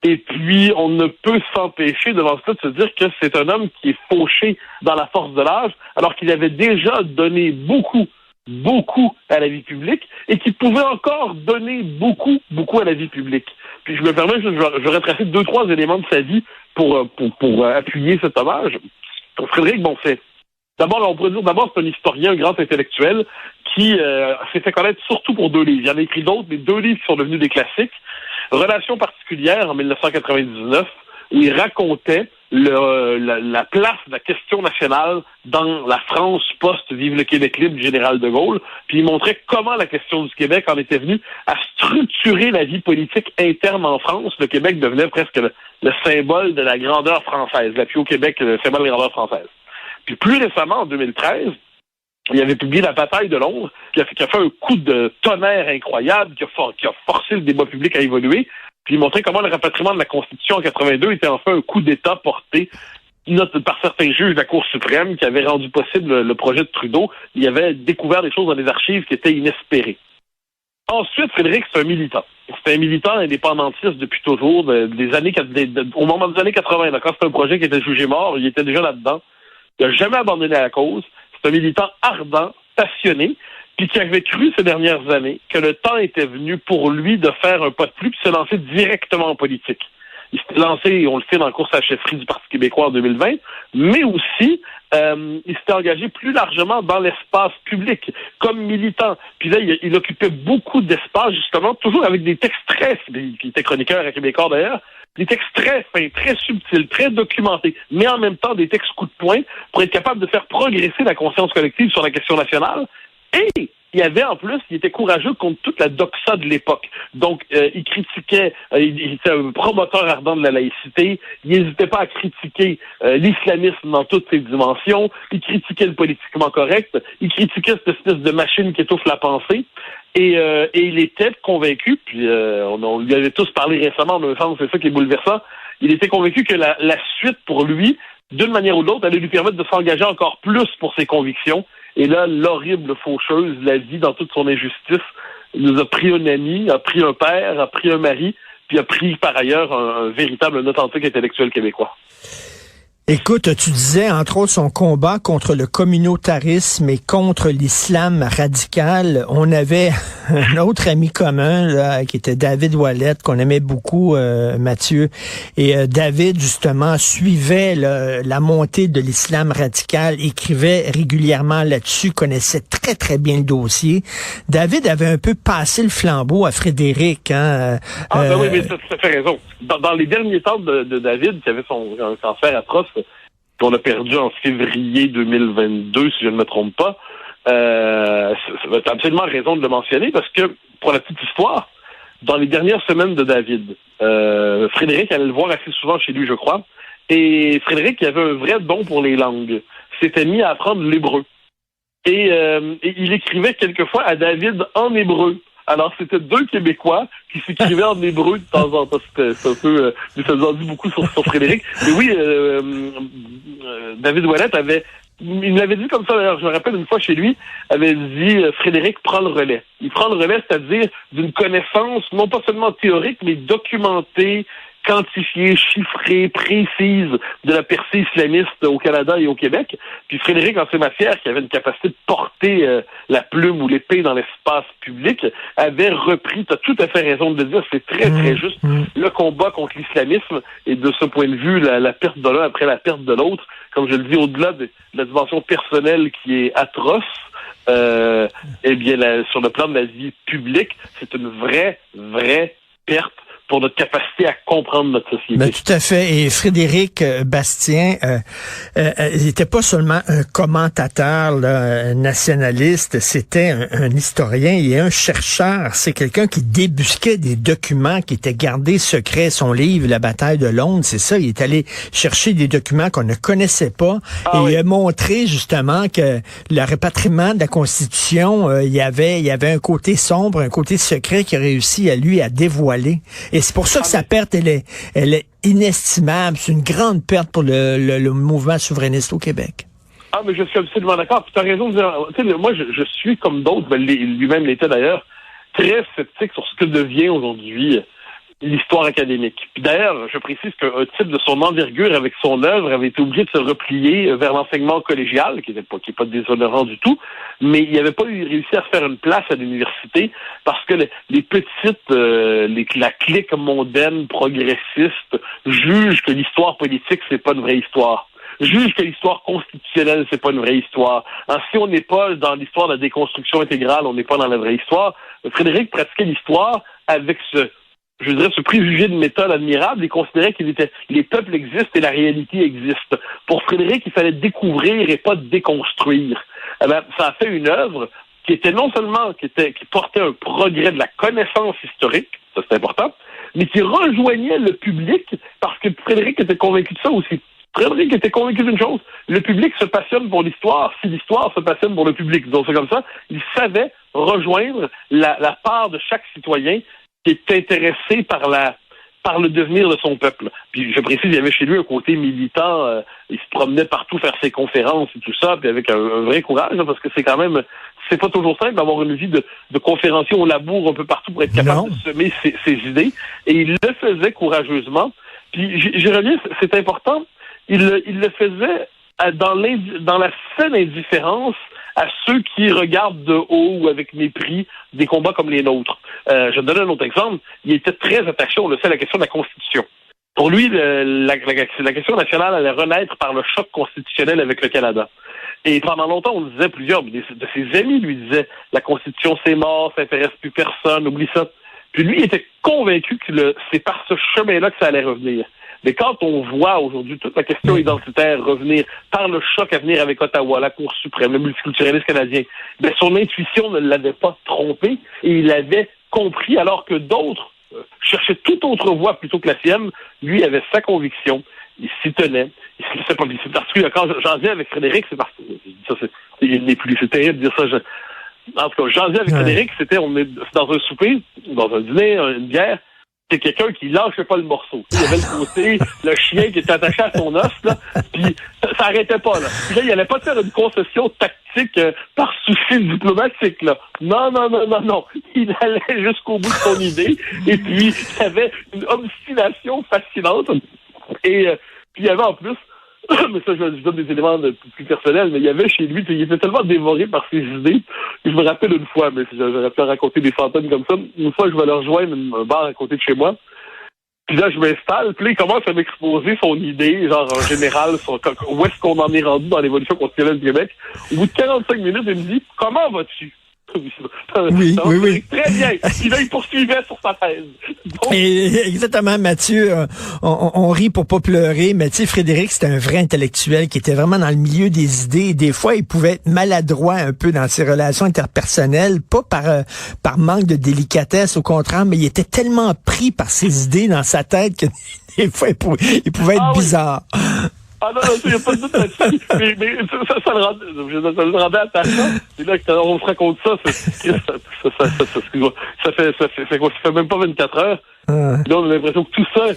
Et puis, on ne peut s'empêcher devant cela de se dire que c'est un homme qui est fauché dans la force de l'âge, alors qu'il avait déjà donné beaucoup à la vie publique et qui pouvait encore donner beaucoup à la vie publique. Puis je me permets, je vais retracer 2-3 éléments de sa vie pour appuyer cet hommage. Frédéric, bon, d'abord, on pourrait dire, c'est un historien, un grand intellectuel qui s'est fait connaître surtout pour 2 livres. Il y en a écrit d'autres, mais 2 livres qui sont devenus des classiques. Relations particulières en 1999, où il racontait la place de la question nationale dans la France post-Vive le Québec libre du général de Gaulle, puis il montrait comment la question du Québec en était venue à structurer la vie politique interne en France. Le Québec devenait presque le symbole de la grandeur française, l'appui au Québec, le symbole de la grandeur française. Puis plus récemment, en 2013, il avait publié La bataille de Londres, qui a fait un coup de tonnerre incroyable, qui a forcé le débat public à évoluer. Puis il montrait comment le rapatriement de la Constitution en 82 était enfin un coup d'État porté par certains juges de la Cour suprême qui avaient rendu possible le projet de Trudeau. Il avait découvert des choses dans les archives qui étaient inespérées. Ensuite, Frédéric, c'est un militant. C'est un militant indépendantiste depuis toujours, au moment des années 80. Là, quand c'était un projet qui était jugé mort, il était déjà là-dedans. Il n'a jamais abandonné la cause. C'est un militant ardent, passionné, puis qui avait cru ces dernières années que le temps était venu pour lui de faire un pas de plus puis se lancer directement en politique. Il s'était lancé, on le sait, dans la course à la chefferie du Parti québécois en 2020, mais aussi, il s'était engagé plus largement dans l'espace public, comme militant. Puis là, il occupait beaucoup d'espace, justement, toujours avec des textes il était chroniqueur à Québécois d'ailleurs, des textes très fins, très subtils, très documentés, mais en même temps des textes coup de poing pour être capable de faire progresser la conscience collective sur la question nationale. Et il était courageux contre toute la doxa de l'époque. Donc, il critiquait, il était un promoteur ardent de la laïcité, il n'hésitait pas à critiquer l'islamisme dans toutes ses dimensions, il critiquait le politiquement correct, il critiquait cette espèce de machine qui étouffe la pensée, et il était convaincu, puis on lui avait tous parlé récemment, dans le sens, c'est ça qui est bouleversant, il était convaincu que la suite pour lui, d'une manière ou d'autre, allait lui permettre de s'engager encore plus pour ses convictions. Et là, l'horrible faucheuse, la vie dans toute son injustice, nous a pris un ami, a pris un père, a pris un mari, puis a pris par ailleurs un véritable, un authentique intellectuel québécois. Écoute, tu disais, entre autres, son combat contre le communautarisme et contre l'islam radical. On avait un autre ami commun, là, qui était David Ouellette, qu'on aimait beaucoup, Mathieu. Et David, justement, suivait la montée de l'islam radical, écrivait régulièrement là-dessus, connaissait très, très bien le dossier. David avait un peu passé le flambeau à Frédéric. Hein, oui, mais tu as fait raison. Dans les derniers temps de David, qui avait un cancer atroce, qu'on a perdu en février 2022, si je ne me trompe pas, tu as absolument raison de le mentionner, parce que, pour la petite histoire, dans les dernières semaines de David, Frédéric allait le voir assez souvent chez lui, je crois, et Frédéric, qui avait un vrai don pour les langues, s'était mis à apprendre l'hébreu. Et il écrivait quelquefois à David en hébreu. Alors, c'était 2 Québécois qui s'écrivaient en hébreu de temps en temps. C'est un peu... ça nous en dit beaucoup sur Frédéric. Mais oui, David Ouellette il me l'avait dit comme ça, d'ailleurs, je me rappelle une fois chez lui, avait dit Frédéric prend le relais. Il prend le relais, c'est-à-dire d'une connaissance, non pas seulement théorique, mais documentée, quantifiée, chiffrée, précise de la percée islamiste au Canada et au Québec. Puis Frédéric, en ces matières, qui avait une capacité de porter la plume ou l'épée dans l'espace public, avait repris, tu as tout à fait raison de le dire, c'est très, très juste, le combat contre l'islamisme, et de ce point de vue, la perte de l'un après la perte de l'autre, comme je le dis, au-delà de la dimension personnelle qui est atroce, eh bien, sur le plan de la vie publique, c'est une vraie perte pour notre capacité à comprendre notre société. Ben, tout à fait. Et Frédéric Bastien, il n'était pas seulement un commentateur là, nationaliste, c'était un historien et un chercheur. C'est quelqu'un qui débusquait des documents qui étaient gardés secrets. Son livre, La bataille de Londres, c'est ça. Il est allé chercher des documents qu'on ne connaissait pas il a montré justement que le rapatriement de la Constitution, il y avait un côté sombre, un côté secret qui a réussi à dévoiler. Et c'est pour ça que sa perte, elle est inestimable. C'est une grande perte pour le mouvement souverainiste au Québec. Ah, mais je suis absolument d'accord. Tu as raison de dire, tu sais, moi, je suis comme d'autres, lui-même l'était d'ailleurs, très sceptique sur ce que devient aujourd'hui l'histoire académique. Puis d'ailleurs, je précise qu'un type de son envergure avec son œuvre avait été obligé de se replier vers l'enseignement collégial, qui n'est pas déshonorant du tout, mais il n'avait pas réussi à se faire une place à l'université parce que les petites, la clique mondaine progressiste juge que l'histoire politique, c'est pas une vraie histoire. Juge que l'histoire constitutionnelle, c'est pas une vraie histoire. Alors, si on n'est pas dans l'histoire de la déconstruction intégrale, on n'est pas dans la vraie histoire. Frédéric pratiquait l'histoire avec ce préjugé de méthode admirable. Il considérait les peuples existent et la réalité existe. Pour Frédéric, il fallait découvrir et pas déconstruire. Eh ben, ça a fait une œuvre qui était non seulement qui portait un progrès de la connaissance historique, ça c'est important, mais qui rejoignait le public parce que Frédéric était convaincu de ça aussi. Frédéric était convaincu d'une chose, le public se passionne pour l'histoire si l'histoire se passionne pour le public. Donc c'est comme ça, il savait rejoindre la part de chaque citoyen qui est intéressé par le devenir de son peuple. Puis je précise, il y avait chez lui un côté militant, il se promenait partout faire ses conférences et tout ça, puis avec un vrai courage, parce que c'est pas toujours simple d'avoir une vie de conférencier au labour un peu partout pour être capable de semer ses idées, et il le faisait courageusement. Puis j'y reviens, c'est important, il le faisait dans la saine indifférence à ceux qui regardent de haut ou avec mépris des combats comme les nôtres. Je vais te donner un autre exemple. Il était très attaché, on le sait, à la question de la Constitution. Pour lui, la question nationale allait renaître par le choc constitutionnel avec le Canada. Et pendant longtemps, on disait, plusieurs de ses amis lui disaient, la Constitution c'est mort, ça intéresse plus personne, oublie ça. Puis lui, il était convaincu que c'est par ce chemin-là que ça allait revenir. Mais quand on voit aujourd'hui toute la question identitaire revenir par le choc à venir avec Ottawa, la Cour suprême, le multiculturalisme canadien, ben son intuition ne l'avait pas trompé et il avait compris alors que d'autres cherchaient toute autre voie plutôt que la sienne. Lui avait sa conviction, il s'y tenait. C'est particulier. Quand j'en viens avec Frédéric, c'est parce que c'est terrible de dire ça. En tout cas, j'en viens avec Frédéric, on est dans un souper, dans un dîner, une bière. C'est quelqu'un qui lâchait pas le morceau. Il y avait le côté, le chien qui était attaché à son os, là, puis ça arrêtait pas, là. Puis là, il allait pas faire une concession tactique par souci diplomatique, là. Non. Il allait jusqu'au bout de son idée, et puis il y avait une obstination fascinante. Et puis il y avait en plus, mais ça, je donne des éléments plus personnels, mais il y avait chez lui, il était tellement dévoré par ses idées. Je me rappelle une fois, mais j'aurais pu raconter des centaines comme ça. Une fois, je vais leur rejoindre un bar à côté de chez moi. Puis là, je m'installe, puis là, il commence à m'exposer son idée, genre en général, où est-ce qu'on en est rendu dans l'évolution constitutionnelle du Québec. Au bout de 45 minutes, il me dit « Comment vas-tu? » Oui. Très bien. Puis là, il poursuivait sur sa thèse. Donc... Exactement, Mathieu. On rit pour pas pleurer, mais tu sais, Frédéric, c'était un vrai intellectuel qui était vraiment dans le milieu des idées. Et des fois, il pouvait être maladroit un peu dans ses relations interpersonnelles, pas par manque de délicatesse, au contraire, mais il était tellement pris par ses idées dans sa tête que des fois, il pouvait être bizarre. Ah non, il n'y a pas de doute là-dessus. Mais ça le rendait attachant. Et là, quand on se raconte ça, ça fait même pas 24 heures. Là, on a l'impression que tout ça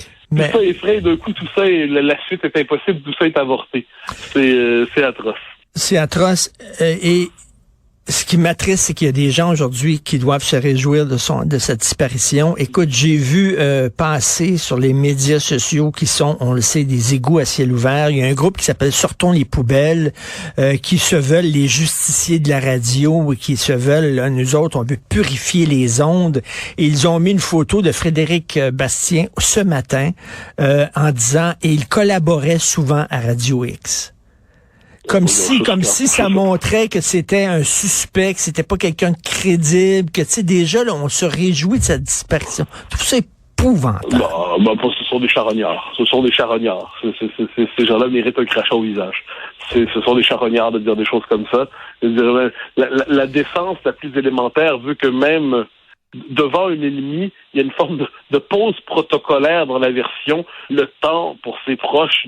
effraie d'un coup, tout ça, et la suite est impossible, tout ça est avorté. C'est atroce. C'est atroce. Et ce qui m'attriste, c'est qu'il y a des gens aujourd'hui qui doivent se réjouir de sa disparition. Écoute, j'ai vu passer sur les médias sociaux qui sont, on le sait, des égouts à ciel ouvert. Il y a un groupe qui s'appelle Sortons les poubelles, qui se veulent les justiciers de la radio et qui se veulent, là, nous autres, on veut purifier les ondes. Et ils ont mis une photo de Frédéric Bastien ce matin en disant, et il collaborait souvent à Radio X. Comme si ça montrait que c'était un suspect, que c'était pas quelqu'un de crédible, que tu sais, déjà, là, on se réjouit de sa disparition. Tout ça est épouvantable. Ce sont des charognards. Ces gens-là méritent un crachat au visage. Ce sont des charognards de dire des choses comme ça. La décence la plus élémentaire veut que même devant un ennemi, il y a une forme de pause protocolaire dans la version, le temps pour ses proches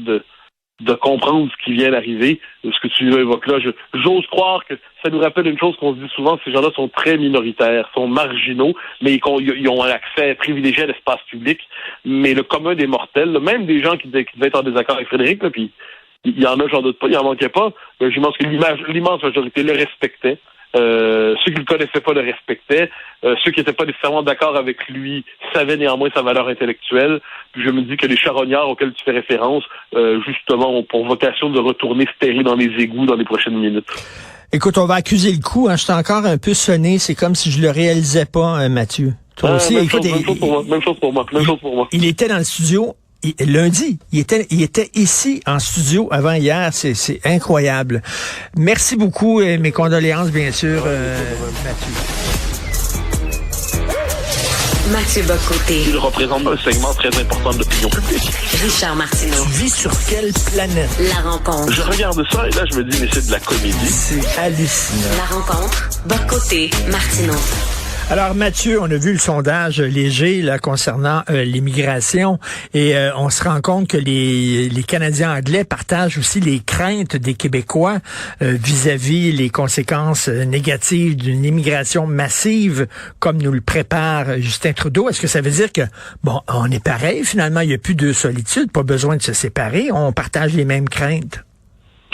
de comprendre ce qui vient d'arriver, ce que tu évoques là. J'ose croire que ça nous rappelle une chose qu'on se dit souvent, ces gens-là sont très minoritaires, sont marginaux, mais ils ont un accès privilégié à l'espace public. Mais le commun des mortels, là, même des gens qui devaient être en désaccord avec Frédéric, là, puis il y en a, j'en doute pas, il en manquait pas, mais je pense que l'immense majorité le respectait, Ceux qui le connaissaient pas le respectaient. Ceux qui n'étaient pas nécessairement d'accord avec lui savaient néanmoins sa valeur intellectuelle. Puis je me dis que les charognards auxquels tu fais référence, justement, ont pour vocation de retourner se terrer dans les égouts dans les prochaines minutes. Écoute, on va accuser le coup. Hein. Je suis encore un peu sonné. C'est comme si je le réalisais pas, Mathieu. Toi aussi. Même Écoute, chose pour moi. Il était dans le studio. Lundi, il était ici en studio avant hier, c'est incroyable. Merci beaucoup et mes condoléances bien sûr, Mathieu. Mathieu Bock-Côté. Il représente un segment très important de l'opinion publique. Richard Martineau. Tu vis sur quelle planète? La rencontre. Je regarde ça et là je me dis mais c'est de la comédie. C'est hallucinant. La rencontre. Bock-Côté. Martineau. Alors Mathieu, on a vu le sondage léger là concernant l'immigration et on se rend compte que les Canadiens anglais partagent aussi les craintes des Québécois vis-à-vis les conséquences négatives d'une immigration massive comme nous le prépare Justin Trudeau. Est-ce que ça veut dire que bon, on est pareil finalement, il n'y a plus de solitude, pas besoin de se séparer, on partage les mêmes craintes?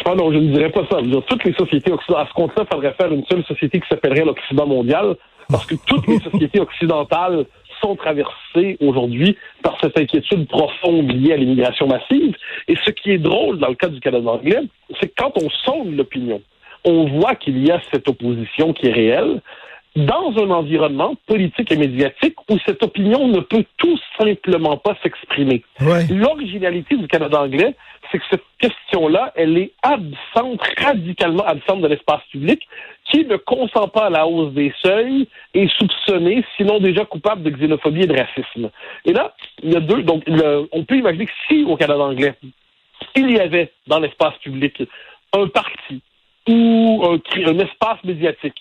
Ah non, je ne dirais pas ça. Je veux dire, toutes les sociétés occidentales, à ce compte-là, il faudrait faire une seule société qui s'appellerait l'Occident mondial. Parce que toutes les sociétés occidentales sont traversées aujourd'hui par cette inquiétude profonde liée à l'immigration massive. Et ce qui est drôle dans le cas du Canada anglais, c'est que quand on sonde l'opinion, on voit qu'il y a cette opposition qui est réelle dans un environnement politique et médiatique où cette opinion ne peut tout simplement pas s'exprimer. Ouais. L'originalité du Canada anglais, c'est que cette question-là, elle est absente, radicalement absente de l'espace public. Qui ne consent pas à la hausse des seuils est soupçonné, sinon déjà coupable de xénophobie et de racisme. Et là, il y a deux. Donc, on peut imaginer que si, au Canada anglais, il y avait dans l'espace public un parti ou un espace médiatique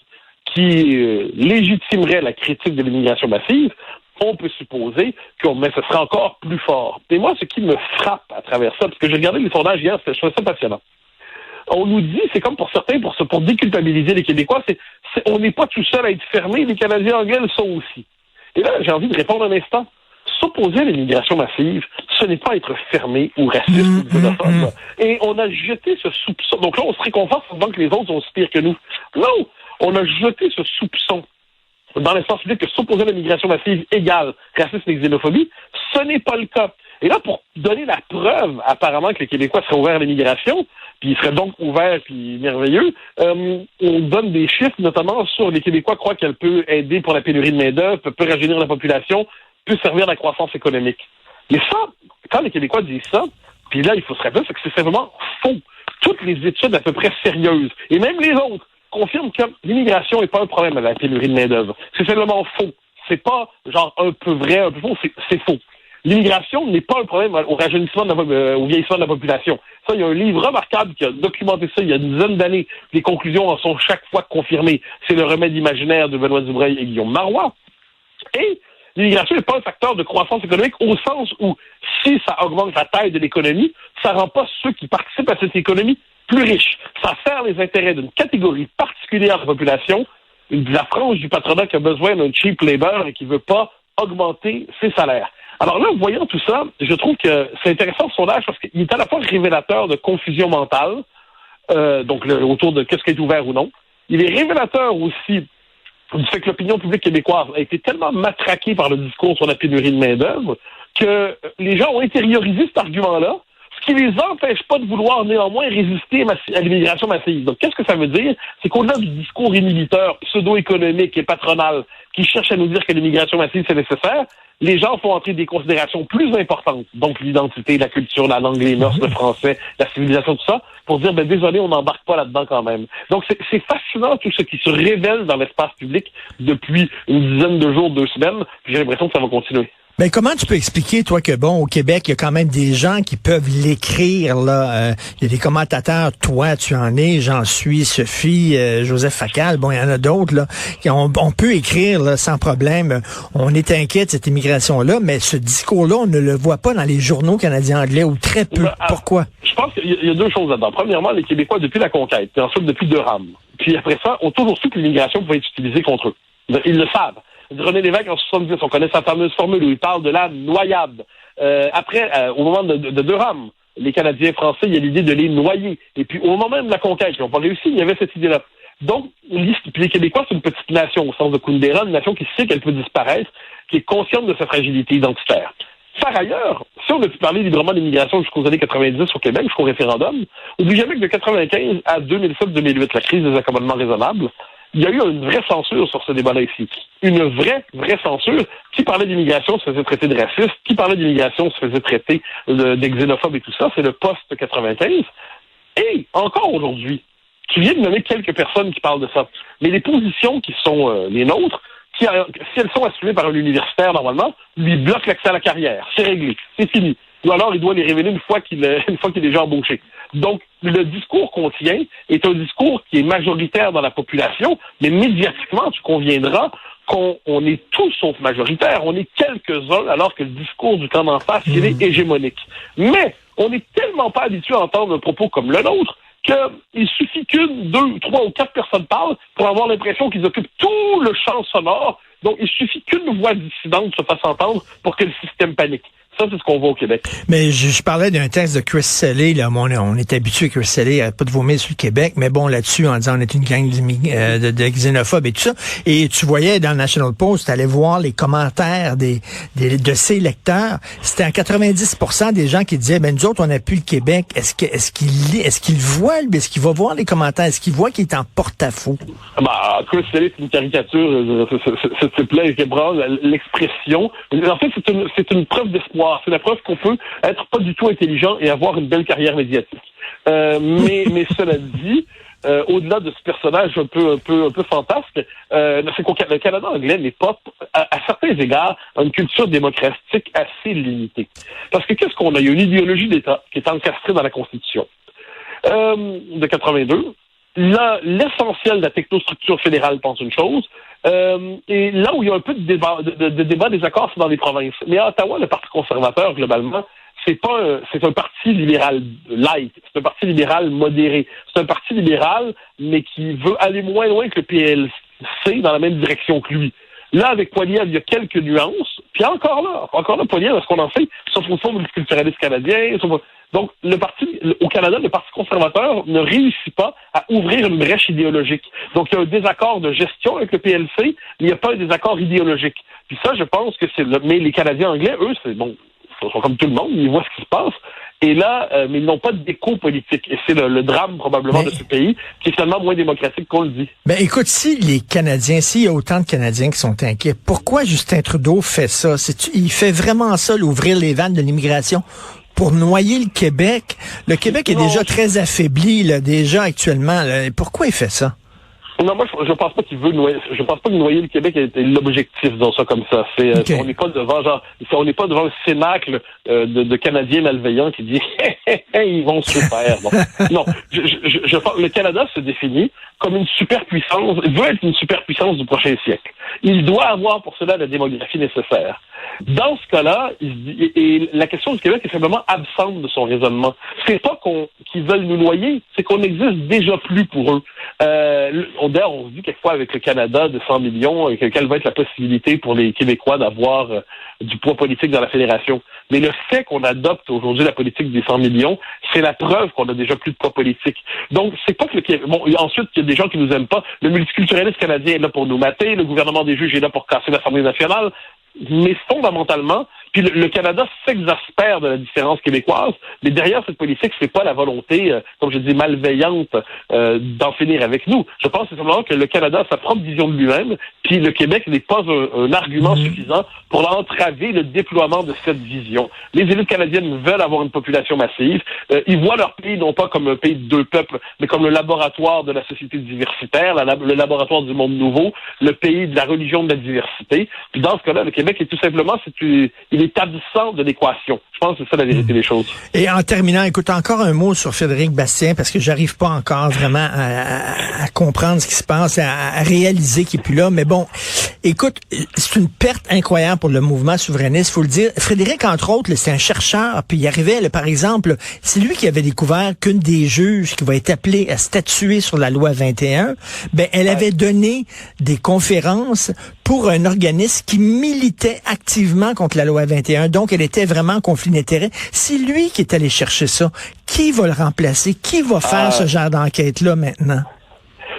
qui légitimerait la critique de l'immigration massive, on peut supposer que ce serait encore plus fort. Et moi, ce qui me frappe à travers ça, parce que j'ai regardé les sondages hier, je trouvais ça passionnant. On nous dit, c'est comme pour certains, pour déculpabiliser les Québécois, on n'est pas tout seul à être fermé, les Canadiens anglais le sont aussi. Et là, j'ai envie de répondre un instant. S'opposer à l'immigration massive, ce n'est pas être fermé ou raciste ou xénophobe. Et on a jeté ce soupçon. Donc là, on se réconforte en disant que les autres sont aussi pires que nous. Non! On a jeté ce soupçon dans l'espace public que s'opposer à l'immigration massive égale racisme et xénophobie. Ce n'est pas le cas. Et là, pour donner la preuve, apparemment, que les Québécois seraient ouverts à l'immigration, puis ils seraient donc ouverts puis merveilleux, on donne des chiffres, notamment sur les Québécois croient qu'elle peut aider pour la pénurie de main-d'œuvre, peut rajeunir la population, peut servir à la croissance économique. Mais ça, quand les Québécois disent ça, puis là, il faut se rappeler, c'est que c'est simplement faux. Toutes les études à peu près sérieuses, et même les autres, confirment que l'immigration n'est pas un problème à la pénurie de main-d'œuvre. C'est simplement faux. C'est pas genre un peu vrai, un peu faux, c'est faux. L'immigration n'est pas un problème au rajeunissement, au vieillissement de la population. Ça, il y a un livre remarquable qui a documenté ça il y a une dizaine d'années. Les conclusions en sont chaque fois confirmées. C'est Le remède imaginaire de Benoît Dubreuil et Guillaume Marois. Et l'immigration n'est pas un facteur de croissance économique au sens où, si ça augmente la taille de l'économie, ça rend pas ceux qui participent à cette économie plus riches. Ça sert les intérêts d'une catégorie particulière de la population, de la frange du patronat qui a besoin d'un cheap labor et qui veut pas augmenter ses salaires. Alors là, voyant tout ça, je trouve que c'est intéressant ce sondage parce qu'il est à la fois révélateur de confusion mentale, donc autour de qu'est-ce qui est ouvert ou non. Il est révélateur aussi du fait que l'opinion publique québécoise a été tellement matraquée par le discours sur la pénurie de main-d'œuvre que les gens ont intériorisé cet argument-là, ce qui les empêche pas de vouloir néanmoins résister à l'immigration massive. Donc, qu'est-ce que ça veut dire? C'est qu'au-delà du discours inhibiteur, pseudo-économique et patronal qui cherche à nous dire que l'immigration massive, c'est nécessaire, les gens font entrer des considérations plus importantes, donc l'identité, la culture, la langue, les mœurs, le français, la civilisation, tout ça, pour dire, désolé, on n'embarque pas là-dedans quand même. Donc, c'est fascinant tout ce qui se révèle dans l'espace public depuis une dizaine de jours, 2 semaines, puis j'ai l'impression que ça va continuer. Mais comment tu peux expliquer, toi, que bon, au Québec, il y a quand même des gens qui peuvent l'écrire, là. Il y a des commentateurs, toi, tu en es, j'en suis, Sophie, Joseph Facal, bon, il y en a d'autres, là. On peut écrire, là, sans problème. On est inquiet de cette immigration-là, mais ce discours-là, on ne le voit pas dans les journaux canadiens anglais, ou très peu. Pourquoi? Je pense qu'il y a 2 choses là-dedans. Premièrement, les Québécois, depuis la conquête, puis ensuite depuis Durham, puis après ça, ont toujours su que l'immigration pouvait être utilisée contre eux. Ils le savent. René Lévesque, en 70, on connaît sa fameuse formule où il parle de la noyade. Après, au moment de Durham, les Canadiens français, il y a l'idée de les noyer. Et puis, au moment même de la conquête, ils n'ont pas réussi, il y avait cette idée-là. Donc, les Québécois, c'est une petite nation, au sens de Kundera, une nation qui sait qu'elle peut disparaître, qui est consciente de sa fragilité identitaire. Par ailleurs, si on a pu parler librement d'immigration jusqu'aux années 90 au Québec, jusqu'au référendum, n'oublie jamais que de 95 à 2007-2008, la crise des accommodements raisonnables, il y a eu une vraie censure sur ce débat-là ici. Une vraie censure. Qui parlait d'immigration se faisait traiter de raciste. Qui parlait d'immigration se faisait traiter de xénophobe et tout ça. C'est le post-95. Et encore aujourd'hui, tu viens de nommer quelques personnes qui parlent de ça. Mais les positions qui sont les nôtres, si elles sont assumées par un universitaire, normalement, lui bloque l'accès à la carrière. C'est réglé. C'est fini. Ou alors, il doit les révéler une fois qu'il est déjà embauché. Donc, le discours qu'on tient est un discours qui est majoritaire dans la population, mais médiatiquement, tu conviendras qu'on est tous sauf majoritaire. On est quelques-uns, alors que le discours du camp d'en face, il est hégémonique. Mais, on n'est tellement pas habitué à entendre un propos comme le nôtre, qu'il suffit qu'une, deux, trois ou quatre personnes parlent pour avoir l'impression qu'ils occupent tout le champ sonore. Donc, il suffit qu'une voix dissidente se fasse entendre pour que le système panique. Ça, c'est ce qu'on voit au Québec. Mais je parlais d'un texte de Chris Selley, là. On est habitué, Chris Selley, à pas de vomir sur le Québec, mais bon, là-dessus, en disant on est une gang de xénophobes et tout ça. Et tu voyais dans le National Post, tu allais voir les commentaires de ses lecteurs. C'était à 90% des gens qui disaient, nous autres, on n'a plus le Québec. Est-ce qu'il voit, lui? Est-ce qu'il va voir les commentaires? Est-ce qu'il voit qu'il est en porte-à-faux? Chris Selley, c'est une caricature, ce type-là, qui prend l'expression. En fait, c'est une preuve d'espoir. C'est la preuve qu'on peut être pas du tout intelligent et avoir une belle carrière médiatique. Mais cela dit, au-delà de ce personnage un peu fantasque, c'est le Canada anglais n'est pas, à certains égards, une culture démocratique assez limitée. Parce que qu'est-ce qu'on a? Il y a une idéologie d'État qui est encastrée dans la Constitution de 82. Là, l'essentiel de la technostructure fédérale pense une chose, et là où il y a un peu de débat, désaccord, c'est dans les provinces. Mais à Ottawa, le Parti conservateur, globalement, c'est un parti libéral light, c'est un parti libéral modéré. C'est un parti libéral, mais qui veut aller moins loin que le PLC dans la même direction que lui. Là, avec Poilievre, il y a quelques nuances. Puis encore là, Poilievre, est-ce qu'on en fait? Sauf au fond multiculturaliste canadien. Donc, au Canada, le Parti conservateur ne réussit pas à ouvrir une brèche idéologique. Donc, il y a un désaccord de gestion avec le PLC, mais il n'y a pas un désaccord idéologique. Puis ça, je pense que mais les Canadiens anglais, eux, ils sont comme tout le monde, ils voient ce qui se passe. Et là, mais ils n'ont pas d'écho politique. Et c'est le drame, probablement, de ce pays, qui est finalement moins démocratique qu'on le dit. Écoute, s'il y a autant de Canadiens qui sont inquiets, pourquoi Justin Trudeau fait ça? Il fait vraiment ça, ouvrir les vannes de l'immigration pour noyer le Québec? Le Québec est déjà très affaibli, là, déjà actuellement. Là. Pourquoi il fait ça? Non, moi, je pense pas qu'il veut noyer. Je pense pas que noyer le Québec est l'objectif, disons ça comme ça. Okay. On n'est pas devant un cénacle de Canadiens malveillants qui dit ils vont se faire. Bon. Non, je pense le Canada se définit comme une superpuissance, veut être une superpuissance du prochain siècle. Il doit avoir pour cela la démographie nécessaire. Dans ce cas-là, et la question du Québec est simplement absente de son raisonnement. C'est pas qu'ils veulent nous noyer, c'est qu'on n'existe déjà plus pour eux. D'ailleurs, on se dit quelquefois avec le Canada de 100 millions, quelle va être la possibilité pour les Québécois d'avoir du poids politique dans la fédération. Mais le fait qu'on adopte aujourd'hui la politique des 100 millions, c'est la preuve qu'on a déjà plus de poids politique. Donc, c'est pas que le Québec... Bon, ensuite, il y a des gens qui nous aiment pas. Le multiculturalisme canadien est là pour nous mater. Le gouvernement des juges est là pour casser l'Assemblée nationale. Mais fondamentalement, puis le Canada s'exaspère de la différence québécoise, mais derrière cette politique, c'est pas la volonté, comme je dis, malveillante d'en finir avec nous. Je pense simplement que le Canada a sa propre vision de lui-même, puis le Québec n'est pas un argument suffisant pour entraver le déploiement de cette vision. Les élites canadiennes veulent avoir une population massive. Ils voient leur pays non pas comme un pays de deux peuples, mais comme le laboratoire de la société diversitaire, le laboratoire du monde nouveau, le pays de la religion de la diversité. Puis dans ce cas-là, le Québec est tout simplement, il est absent de l'équation. Je pense que c'est ça la vérité des choses. Et en terminant, écoute, encore un mot sur Frédéric Bastien, parce que j'arrive pas encore vraiment à comprendre ce qui se passe, à réaliser qu'il est plus là. Mais bon, écoute, c'est une perte incroyable pour le mouvement souverainiste, faut le dire. Frédéric, entre autres, c'est un chercheur, puis il arrivait, par exemple, c'est lui qui avait découvert qu'une des juges qui va être appelée à statuer sur la loi 21, elle avait donné des conférences pour un organisme qui militait activement contre la loi 21. Donc, elle était vraiment en conflit d'intérêts. C'est lui qui est allé chercher ça. Qui va le remplacer? Qui va faire ce genre d'enquête-là maintenant?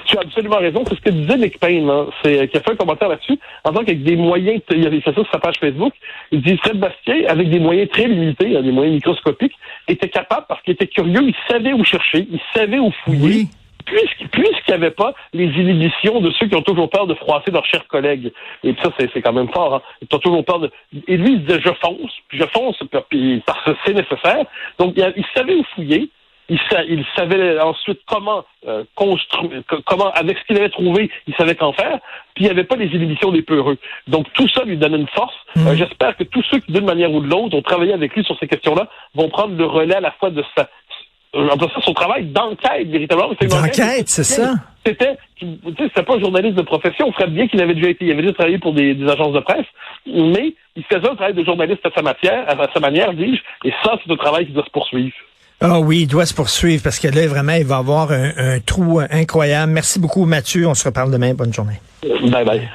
Tu as absolument raison. C'est ce que disait Nick Payne, hein. C'est qui a fait un commentaire là-dessus, en tant qu'avec des moyens, il avait fait ça sur sa page Facebook, il dit Fred Bastien, avec des moyens très limités, hein, des moyens microscopiques, était capable, parce qu'il était curieux, il savait où chercher, il savait où fouiller. Oui. Puisqu'il n'y avait pas les inhibitions de ceux qui ont toujours peur de froisser leurs chers collègues. Et puis ça, c'est quand même fort. Hein. Ils ont toujours peur de... Et lui, il disait, je fonce, puis parce que c'est nécessaire. Donc, il savait où fouiller. Il savait ensuite comment construire, comment, avec ce qu'il avait trouvé, il savait qu'en faire. Puis il n'y avait pas les inhibitions des peureux. Donc, tout ça lui donnait une force. J'espère que tous ceux qui, d'une manière ou de l'autre, ont travaillé avec lui sur ces questions-là, vont prendre le relais à la fois de son travail d'enquête, véritablement. D'enquête, c'est ça. C'était pas un journaliste de profession. Fred bien qu'il avait déjà travaillé pour des agences de presse, mais il faisait un travail de journaliste à sa manière, dis-je, et ça, c'est un travail qui doit se poursuivre. Ah oui, il doit se poursuivre, parce que là, vraiment, il va avoir un trou incroyable. Merci beaucoup, Mathieu. On se reparle demain. Bonne journée. Bye bye.